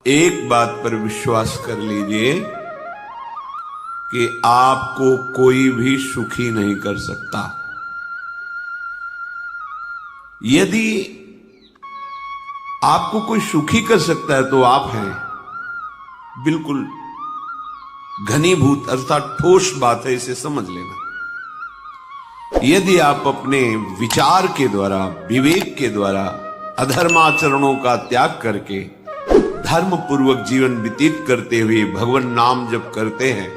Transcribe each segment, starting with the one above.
एक बात पर विश्वास कर लीजिए कि आपको कोई भी सुखी नहीं कर सकता। यदि आपको कोई सुखी कर सकता है तो आप हैं। बिल्कुल घनीभूत अर्थात ठोस बात है, इसे समझ लेना। यदि आप अपने विचार के द्वारा, विवेक के द्वारा अधर्माचरणों का त्याग करके धर्म पूर्वक जीवन व्यतीत करते हुए भगवान नाम जप करते हैं,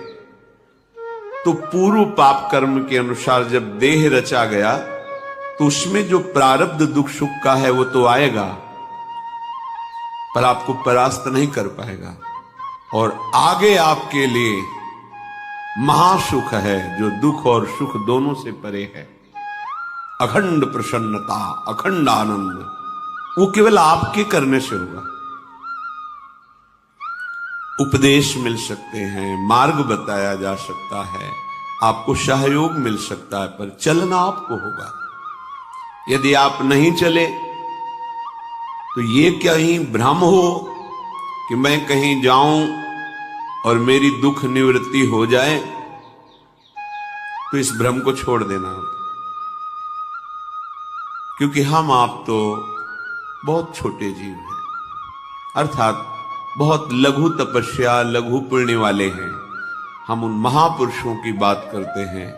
तो पूर्व पाप कर्म के अनुसार जब देह रचा गया तो उसमें जो प्रारब्ध दुख सुख का है वो तो आएगा, पर आपको परास्त नहीं कर पाएगा। और आगे आपके लिए महासुख है जो दुख और सुख दोनों से परे है। अखंड प्रसन्नता, अखंड आनंद, वो केवल आपके करने से होगा। उपदेश मिल सकते हैं, मार्ग बताया जा सकता है, आपको सहयोग मिल सकता है, पर चलना आपको होगा। यदि आप नहीं चले तो ये कहीं भ्रम हो कि मैं कहीं जाऊं और मेरी दुख निवृत्ति हो जाए, तो इस भ्रम को छोड़ देना। क्योंकि हम आप तो बहुत छोटे जीव हैं, अर्थात बहुत लघु तपस्या, लघु पुण्य वाले हैं। हम उन महापुरुषों की बात करते हैं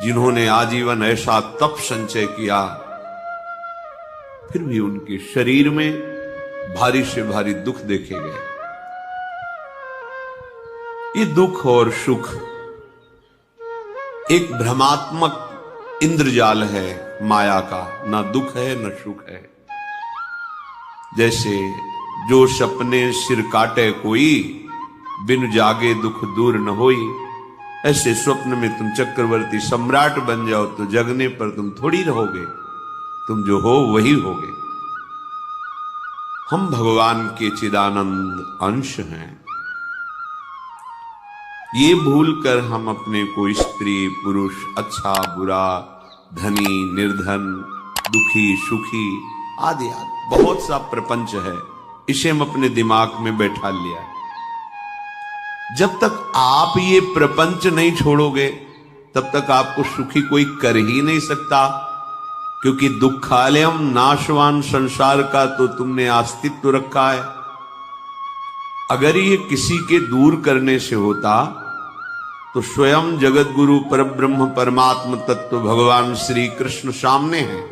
जिन्होंने आजीवन ऐसा तप संचय किया, फिर भी उनके शरीर में भारी से भारी दुख देखे गए। ये दुख और सुख एक भ्रमात्मक इंद्रजाल है माया का, ना दुख है न सुख है। जैसे जो सपने सिर काटे कोई, बिन जागे दुख दूर न होई, ऐसे स्वप्न में तुम चक्रवर्ती सम्राट बन जाओ तो जगने पर तुम थोड़ी रहोगे, तुम जो हो वही होगे। हम भगवान के चिदानंद अंश हैं। ये भूलकर हम अपने को स्त्री पुरुष, अच्छा बुरा, धनी निर्धन, दुखी सुखी आदि आदि बहुत सा प्रपंच है, इसे हम अपने दिमाग में बैठा लिया। जब तक आप ये प्रपंच नहीं छोड़ोगे तब तक आपको सुखी कोई कर ही नहीं सकता, क्योंकि दुखालयम नाशवान संसार का तो तुमने अस्तित्व रखा है। अगर ये किसी के दूर करने से होता तो स्वयं जगत गुरु परब्रह्म परमात्म तत्व भगवान श्री कृष्ण सामने हैं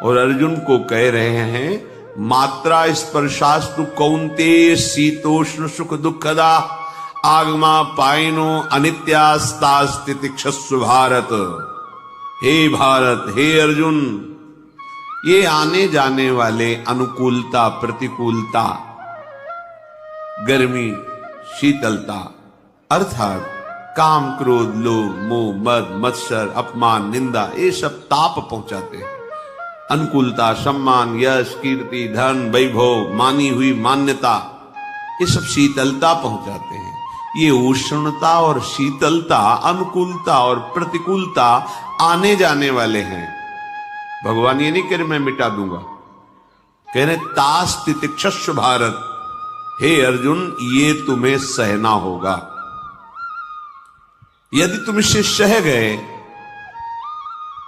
और अर्जुन को कह रहे हैं, मात्रा स्पर्शास्तु कौन्तेय शीतोष्ण सुख दुखदा आगमा पायनो अनित्यास्तास्तितिक्षस्व भारत। हे भारत, हे अर्जुन, ये आने जाने वाले अनुकूलता प्रतिकूलता, गर्मी शीतलता, अर्थात काम क्रोध लोभ मोह मद मत्सर अपमान निंदा, ये सब ताप पहुंचाते हैं। अनुकूलता सम्मान यश कीर्ति धन वैभव, मानी हुई मान्यता, ये सब शीतलता पहुंचाते हैं। ये उष्णता और शीतलता, अनुकूलता और प्रतिकूलता आने जाने वाले हैं। भगवान ये नहीं कह रहे मैं मिटा दूंगा, कह रहे तास तितिक्षस्व भारत। हे अर्जुन, ये तुम्हें सहना होगा। यदि तुम इसे सह गए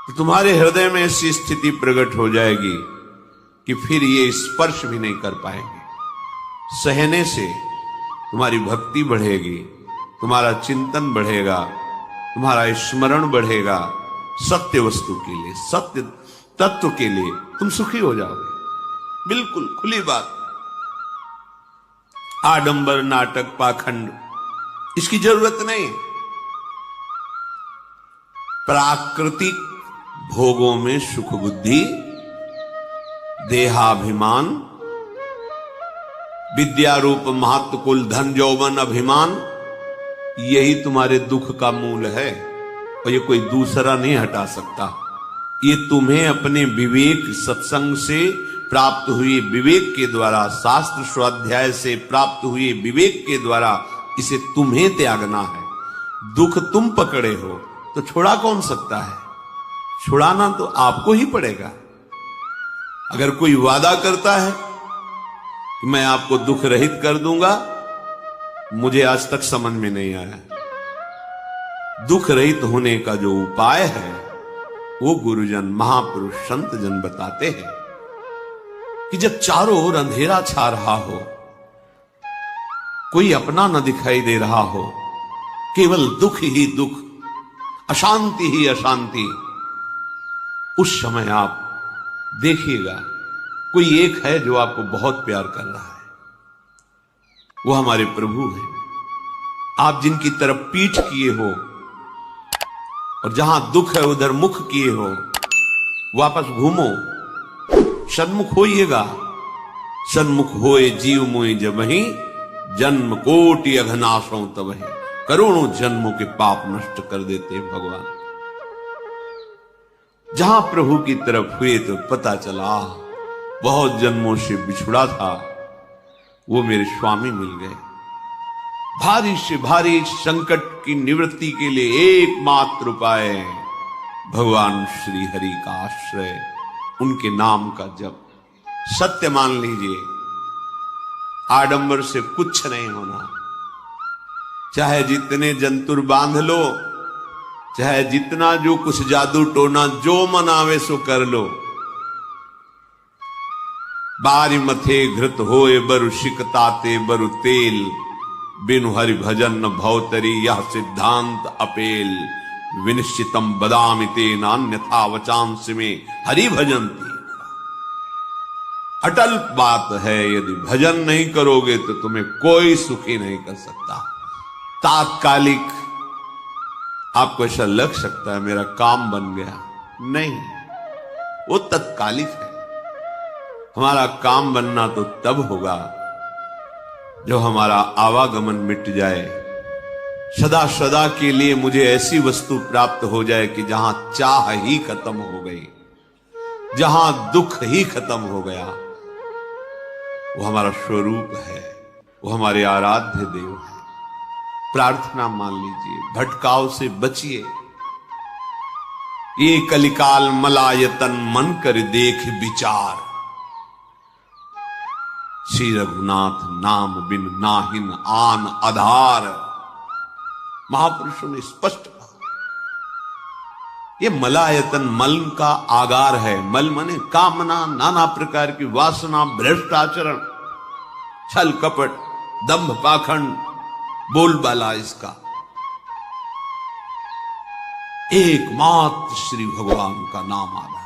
तो तुम्हारे हृदय में ऐसी स्थिति प्रकट हो जाएगी कि फिर ये स्पर्श भी नहीं कर पाएंगे। सहने से तुम्हारी भक्ति बढ़ेगी, तुम्हारा चिंतन बढ़ेगा, तुम्हारा स्मरण बढ़ेगा, सत्य वस्तु के लिए, सत्य तत्व के लिए तुम सुखी हो जाओगे। बिल्कुल खुली बात। आडंबर नाटक पाखंड इसकी जरूरत नहीं। प्राकृतिक भोगों में सुख बुद्धि, देहाभिमान, विद्यारूप महत्व कुल धन यौवन अभिमान, यही तुम्हारे दुख का मूल है और ये कोई दूसरा नहीं हटा सकता। ये तुम्हें अपने विवेक सत्संग से प्राप्त हुए विवेक के द्वारा, शास्त्र स्वाध्याय से प्राप्त हुए विवेक के द्वारा इसे तुम्हें त्यागना है। दुख तुम पकड़े हो तो छोड़ा कौन सकता है? छुड़ाना तो आपको ही पड़ेगा। अगर कोई वादा करता है कि मैं आपको दुख रहित कर दूंगा, मुझे आज तक समझ में नहीं आया। दुख रहित होने का जो उपाय है वो गुरुजन, महापुरुष, संत जन बताते हैं कि जब चारों ओर अंधेरा छा रहा हो, कोई अपना न दिखाई दे रहा हो, केवल दुख ही दुख, अशांति ही अशांति, उस समय आप देखिएगा कोई एक है जो आपको बहुत प्यार कर रहा है। वो हमारे प्रभु हैं। आप जिनकी तरफ पीठ किए हो और जहां दुख है उधर मुख किए हो, वापस घूमो, सन्मुख होइएगा। सन्मुख होए जीव मोहि जबहि, जन्म कोटि अघनाशों तबहि। करोड़ों जन्मों के पाप नष्ट कर देते हैं भगवान। जहां प्रभु की तरफ हुए तो पता चला बहुत जन्मों से बिछुड़ा था, वो मेरे स्वामी मिल गए। भारी से भारी संकट की निवृत्ति के लिए एकमात्र उपाय भगवान श्री हरि का आश्रय, उनके नाम का जप। सत्य मान लीजिए, आडंबर से कुछ नहीं होना। चाहे जितने जंतुर बांध लो, चाहे जितना जो कुछ जादू टोना जो मन आवे सो कर लो, बारी मथे घृत होए बरु शिकताते बरु तेल, बिनु हरि भजन न भवतरी यह सिद्धांत अपेल। विनिश्चितम बदामि तेन अन्यथा वचांस में हरि भजन्ति। अटल बात है, यदि भजन नहीं करोगे तो तुम्हें कोई सुखी नहीं कर सकता। तात्कालिक आपको ऐसा लग सकता है मेरा काम बन गया, नहीं, वो तत्कालिक है। हमारा काम बनना तो तब होगा जो हमारा आवागमन मिट जाए, सदा सदा के लिए मुझे ऐसी वस्तु प्राप्त हो जाए कि जहां चाह ही खत्म हो गई, जहां दुख ही खत्म हो गया। वो हमारा स्वरूप है, वो हमारे आराध्य देव है। प्रार्थना मान लीजिए, भटकाव से बचिए। ये कलिकाल मलायतन मन कर देख विचार, श्री रघुनाथ नाम बिन नाहिन आन आधार। महापुरुषों ने स्पष्ट कहा, ये मलायतन मल का आगार है। मल माने कामना, नाना प्रकार की वासना, भ्रष्ट आचरण, छल कपट, दंभ पाखंड, बोलबाला, इसका एकमात्र श्री भगवान का नाम आधार।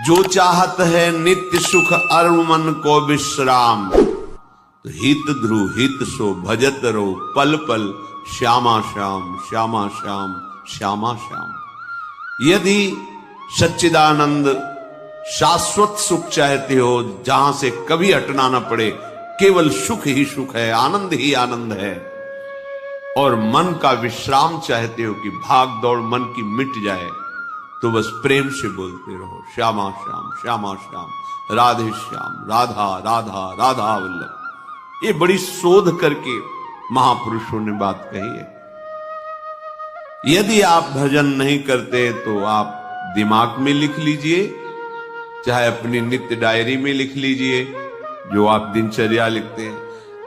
जो चाहत है नित्य सुख अरु मन को विश्राम, तो हित ध्रुव हित सो भजत रहो पल पल श्यामा श्याम श्यामा श्याम श्यामा श्याम। यदि सच्चिदानंद शाश्वत सुख चाहते हो, जहां से कभी हटना ना पड़े, केवल सुख ही सुख है, आनंद ही आनंद है, और मन का विश्राम चाहते हो कि भाग दौड़ मन की मिट जाए, तो बस प्रेम से बोलते रहो श्यामा श्याम श्यामा श्याम, राधे श्याम, राधा राधा राधा वल्लभ। ये बड़ी शोध करके महापुरुषों ने बात कही है। यदि आप भजन नहीं करते तो आप दिमाग में लिख लीजिए, चाहे अपनी नित्य डायरी में लिख लीजिए, जो आप दिनचर्या लिखते हैं।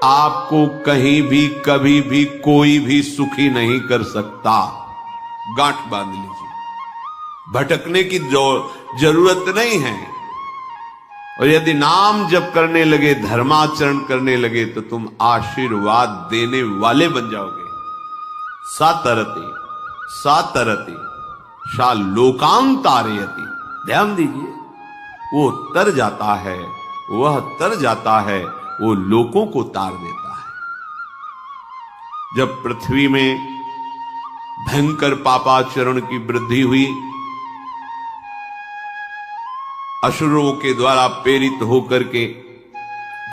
आपको कहीं भी कभी भी कोई भी सुखी नहीं कर सकता। गांठ बांध लीजिए, भटकने की जरूरत नहीं है। और यदि नाम जप करने लगे, धर्माचरण करने लगे, तो तुम आशीर्वाद देने वाले बन जाओगे। सातरति सातरति सा लोकांतारयति। ध्यान दीजिए, वो तर जाता है, वह तर जाता है, वो लोकों को तार देता है। जब पृथ्वी में भयंकर पापाचरण की वृद्धि हुई, असुरों के द्वारा प्रेरित होकर के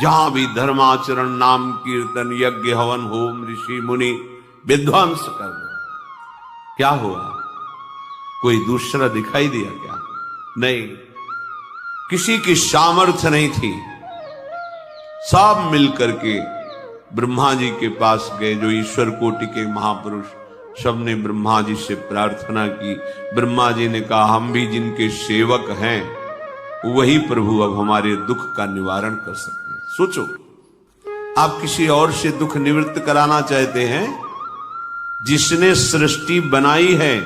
जहां भी धर्माचरण, नाम कीर्तन, यज्ञ, हवन, होम, ऋषि मुनि विध्वंस कर दो, क्या हुआ? कोई दूसरा दिखाई दिया क्या? नहीं, किसी की सामर्थ्य नहीं थी। सब मिलकर के ब्रह्मा जी के पास गए, जो ईश्वर कोटि के महापुरुष। सबने ब्रह्मा जी से प्रार्थना की। ब्रह्मा जी ने कहा, हम भी जिनके सेवक हैं, वही प्रभु अब हमारे दुख का निवारण कर सकते हैं। सोचो, आप किसी और से दुख निवृत्त कराना चाहते हैं? जिसने सृष्टि बनाई है,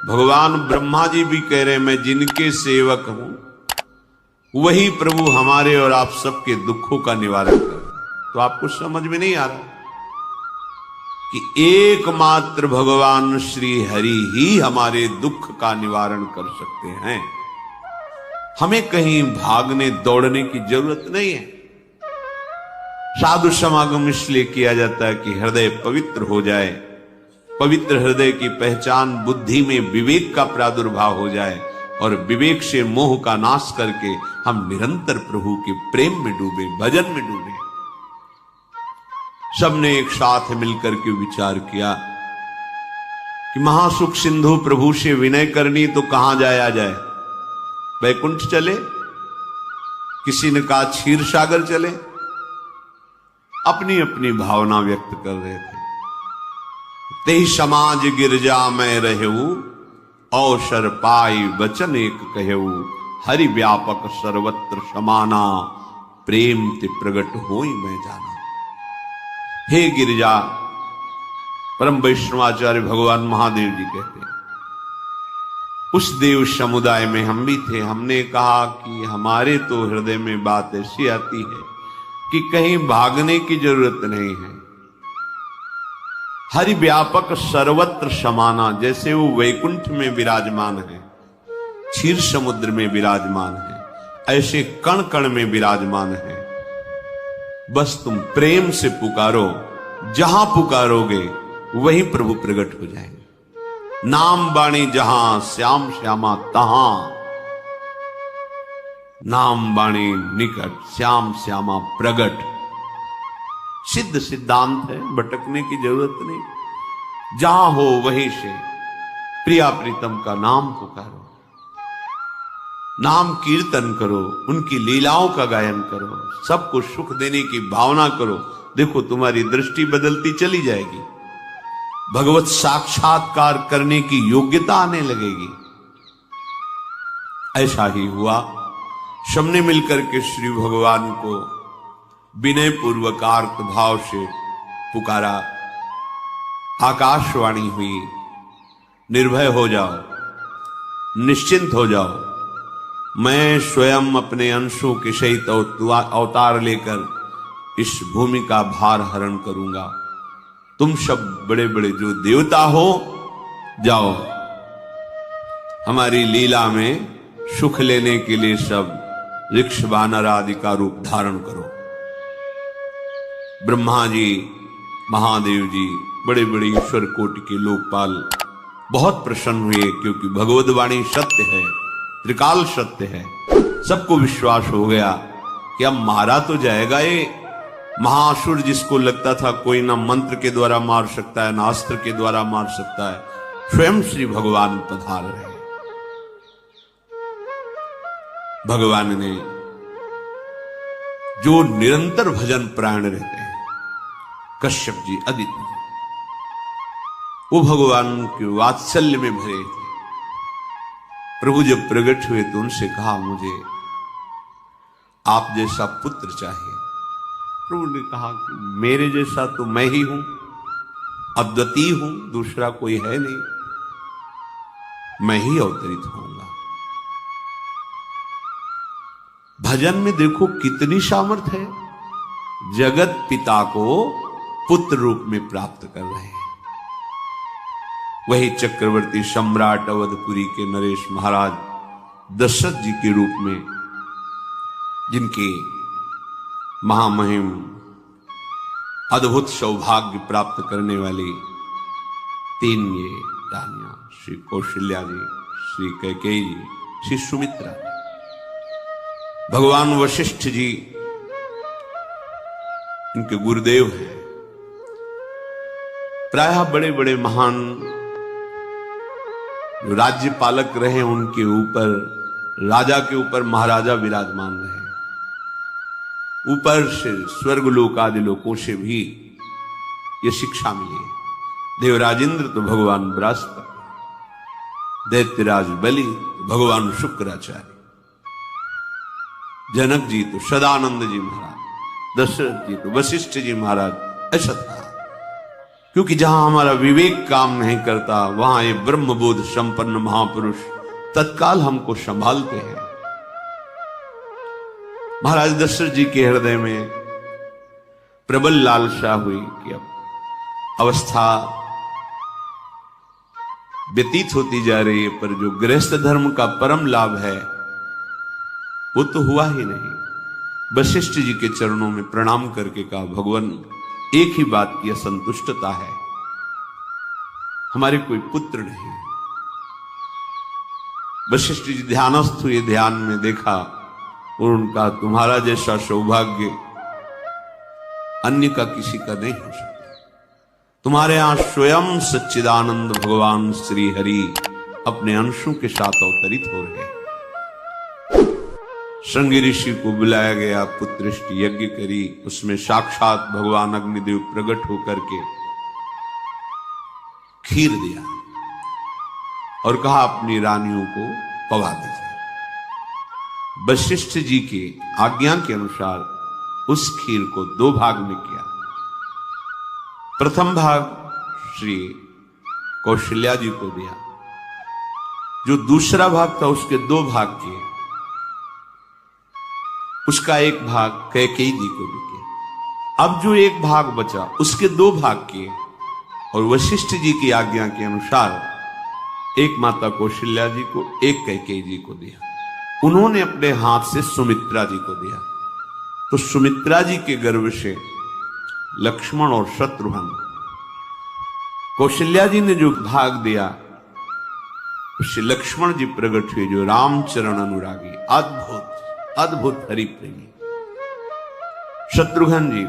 भगवान ब्रह्मा जी भी कह रहे मैं जिनके सेवक हूं, वही प्रभु हमारे और आप सबके दुखों का निवारण कर। तो आपको समझ में नहीं आ रहा कि एकमात्र भगवान श्री हरि ही हमारे दुख का निवारण कर सकते हैं। हमें कहीं भागने दौड़ने की जरूरत नहीं है। साधु समागम इसलिए किया जाता है कि हृदय पवित्र हो जाए। पवित्र हृदय की पहचान बुद्धि में विवेक का प्रादुर्भाव हो जाए और विवेक से मोह का नाश करके हम निरंतर प्रभु के प्रेम में डूबे, भजन में डूबे। सबने एक साथ मिलकर के विचार किया कि महासुख सिंधु प्रभु से विनय करनी तो कहां जाया जाए? वैकुंठ चले, किसी ने कहा क्षीर सागर चले। अपनी अपनी भावना व्यक्त कर रहे थे। तेहि समाज गिरजा में रहू, अवसर पाई वचन एक कहू, हरि व्यापक सर्वत्र समाना, प्रेम ते प्रगट होई मैं जाना। हे गिरिजा, परम वैष्णवाचार्य भगवान महादेव जी कहते हैं, उस देव समुदाय में हम भी थे। हमने कहा कि हमारे तो हृदय में बात ऐसी आती है कि कहीं भागने की जरूरत नहीं है। हरि व्यापक सर्वत्र समाना, जैसे वो वैकुंठ में विराजमान है, क्षीर समुद्र में विराजमान है, ऐसे कण कण में विराजमान है। बस तुम प्रेम से पुकारो, जहां पुकारोगे वहीं प्रभु प्रकट हो जाएंगे। नाम बाणी जहां श्याम श्यामा तहां, नाम बाणी निकट श्याम श्यामा प्रगट। सिद्ध सिद्धांत है, भटकने की जरूरत नहीं। जहां हो वहीं से प्रिया प्रीतम का नाम पुकारो, नाम कीर्तन करो, उनकी लीलाओं का गायन करो, सबको सुख देने की भावना करो। देखो तुम्हारी दृष्टि बदलती चली जाएगी, भगवत साक्षात्कार करने की योग्यता आने लगेगी। ऐसा ही हुआ। सबने मिलकर के श्री भगवान को विनय पूर्वक आर्त भाव से पुकारा। आकाशवाणी हुई, निर्भय हो जाओ, निश्चिंत हो जाओ, मैं स्वयं अपने अंशों के सहित अवतार लेकर इस भूमि का भार हरण करूंगा। तुम सब बड़े बड़े जो देवता हो, जाओ हमारी लीला में सुख लेने के लिए सब ऋक्ष वानर आदि का रूप धारण करो। ब्रह्मा जी, महादेव जी, बड़े बड़े ईश्वर कोटि के लोकपाल बहुत प्रसन्न हुए, क्योंकि भगवद वाणी सत्य है, त्रिकाल सत्य है। सबको विश्वास हो गया कि अब मारा तो जाएगा ये महासुर, जिसको लगता था कोई ना मंत्र के द्वारा मार सकता है, ना अस्त्र के द्वारा मार सकता है। स्वयं श्री भगवान पधार रहे। भगवान ने जो निरंतर भजन प्राण रहते हैं, कश्यप जी, अदिति, वो भगवान के वात्सल्य में भरे थे। प्रभु जब प्रकट हुए तो उनसे कहा, मुझे आप जैसा पुत्र चाहिए। प्रभु ने कहा कि मेरे जैसा तो मैं ही हूं, अद्वितीय हूं, दूसरा कोई है नहीं, मैं ही अवतरित होऊंगा। भजन में देखो कितनी सामर्थ्य है। जगत पिता को पुत्र रूप में प्राप्त कर रहे हैं। वही चक्रवर्ती सम्राट अवधपुरी के नरेश महाराज दशरथ जी के रूप में, जिनके महामहिम अद्भुत सौभाग्य प्राप्त करने वाली तीन ये रानियां, श्री कौशल्या जी, श्री कैकेयी जी, श्री सुमित्रा, भगवान वशिष्ठ जी इनके गुरुदेव हैं। प्रायः बड़े बड़े महान जो राज्य पालक रहे, उनके ऊपर, राजा के ऊपर महाराजा विराजमान रहे। ऊपर से स्वर्गलोक आदि लोकों से भी ये शिक्षा मिली। देवराजेंद्र तो भगवान बृहस्पति, दैत्यराज बलि तो भगवान शुक्राचार्य, जनक जी तो सदानंद जी महाराज, दशरथ जी को, वशिष्ठ जी महाराज ऐसा था, क्योंकि जहां हमारा विवेक काम नहीं करता वहां ये ब्रह्मबोध संपन्न महापुरुष तत्काल हमको संभालते हैं। महाराज दशरथ जी के हृदय में प्रबल लालसा हुई कि अब अवस्था व्यतीत होती जा रही है, पर जो गृहस्थ धर्म का परम लाभ है वो तो हुआ ही नहीं। वशिष्ठ जी के चरणों में प्रणाम करके कहा, भगवान एक ही बात की असंतुष्टता है, हमारे कोई पुत्र नहीं। वशिष्ठ जी ध्यानस्थ हुए, ध्यान में देखा और उनका, तुम्हारा जैसा सौभाग्य अन्य का किसी का नहीं हो सकता। तुम्हारे यहां स्वयं सच्चिदानंद भगवान श्री हरि अपने अंशों के साथ अवतरित हो रहे हैं। श्रृंगी ऋषि को बुलाया गया, पुत्रष्टि यज्ञ करी, उसमें साक्षात भगवान अग्निदेव प्रकट होकर के खीर दिया और कहा अपनी रानियों को पवा दीजिए। वशिष्ठ जी की आज्ञा के अनुसार उस खीर को 2 भाग में किया। प्रथम भाग श्री कौशल्या जी को दिया, जो दूसरा भाग था उसके 2 भाग किए, उसका 1 भाग कैकेयी जी को भी किया। अब जो 1 भाग बचा उसके 2 भाग किए और वशिष्ठ जी की आज्ञा के अनुसार एक माता कौशल्या जी को, एक कैकेयी जी को दिया। उन्होंने अपने हाथ से सुमित्रा जी को दिया, तो सुमित्रा जी के गर्भ से लक्ष्मण और शत्रुघ्न, कौशल्या जी ने जो भाग दिया उससे लक्ष्मण जी प्रकट हुए, जो रामचरण अनुरागी, अद्भुत अद्भुत हरि प्रेमी। शत्रुघ्न जी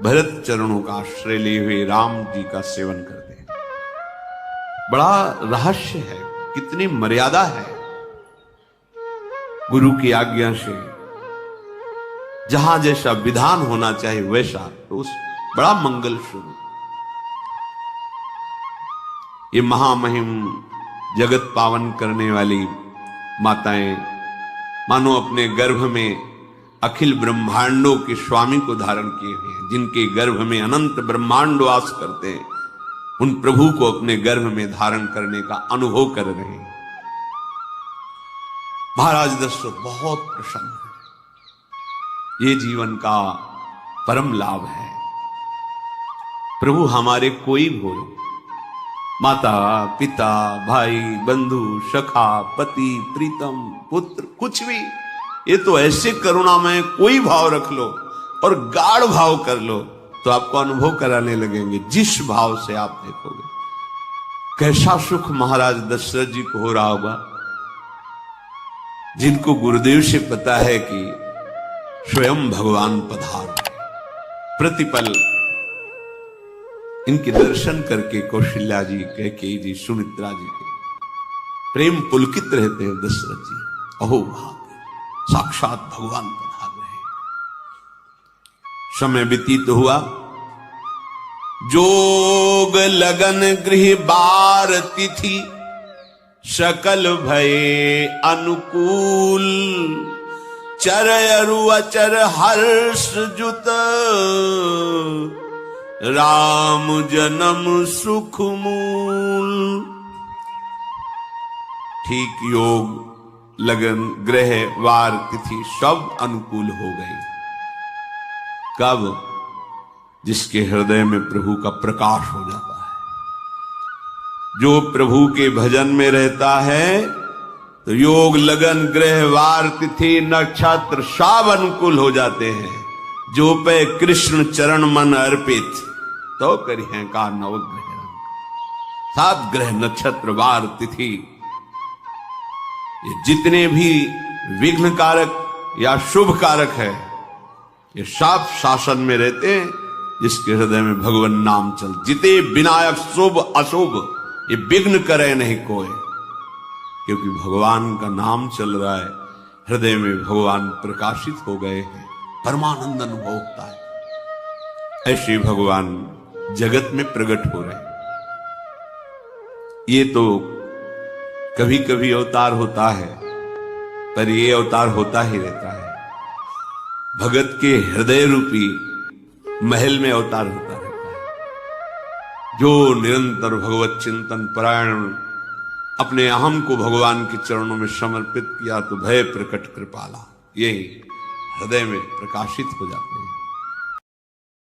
भरत चरणों का आश्रय लिए हुए राम जी का सेवन करते हैं। बड़ा रहस्य है, कितनी मर्यादा है। गुरु की आज्ञा से जहां जैसा विधान होना चाहिए वैसा, तो उस बड़ा मंगल स्वरूप ये महामहिम जगत पावन करने वाली माताएं मानो अपने गर्भ में अखिल ब्रह्मांडों के स्वामी को धारण किए हुए हैं, जिनके गर्भ में अनंत ब्रह्मांड वास करते हैं, उन प्रभु को अपने गर्भ में धारण करने का अनुभव कर रहे हैं। महाराज दशरथ बहुत प्रसन्न है। ये जीवन का परम लाभ है। प्रभु हमारे कोई भोल, माता पिता भाई बंधु सखा पति प्रीतम पुत्र कुछ भी, ये तो ऐसे करुणा में कोई भाव रख लो और गाढ़ भाव कर लो तो आपको अनुभव कराने लगेंगे। जिस भाव से आप देखोगे कैसा सुख महाराज दशरथ जी को हो रहा होगा, जिनको गुरुदेव से पता है कि स्वयं भगवान पधार प्रतिपल इनके दर्शन करके कौशल्या जी, कैकेयी जी, सुमित्रा जी के प्रेम पुलकित रहते हैं। दशरथ जी अहो भाग्य, साक्षात भगवान पधार रहे हैं। समय व्यतीत हुआ, जोग लगन गृह बार तिथि सकल भये अनुकूल, चर अरु अचर हर्ष जुत राम जन्म सुख मूल। ठीक योग लगन ग्रह वार तिथि सब अनुकूल हो गई। कब? जिसके हृदय में प्रभु का प्रकाश हो जाता है। जो प्रभु के भजन में रहता है तो योग लगन ग्रह वार तिथि नक्षत्र सब अनुकूल हो जाते हैं। जो पे कृष्ण चरण मन अर्पित तो करी है का नवग्रह रंग। 7 ग्रह नक्षत्र वार तिथि ये जितने भी विघ्न कारक या शुभ कारक है, ये सब शासन में रहते हैं। जिसके हृदय में भगवान नाम चल, जिते विनायक शुभ अशुभ ये विघ्न करे नहीं कोई, क्योंकि भगवान का नाम चल रहा है, हृदय में भगवान प्रकाशित हो गए हैं, परमानंद अनुभव होता है। ऐसे भगवान जगत में प्रकट हो रहे हैं। ये तो कभी कभी अवतार होता है, पर ये अवतार होता ही रहता है। भगत के हृदय रूपी महल में अवतार होता रहता है। जो निरंतर भगवत चिंतन परायण अपने अहम को भगवान के चरणों में समर्पित किया तो भय प्रकट कृपाला, ये हृदय में प्रकाशित हो जाते हैं।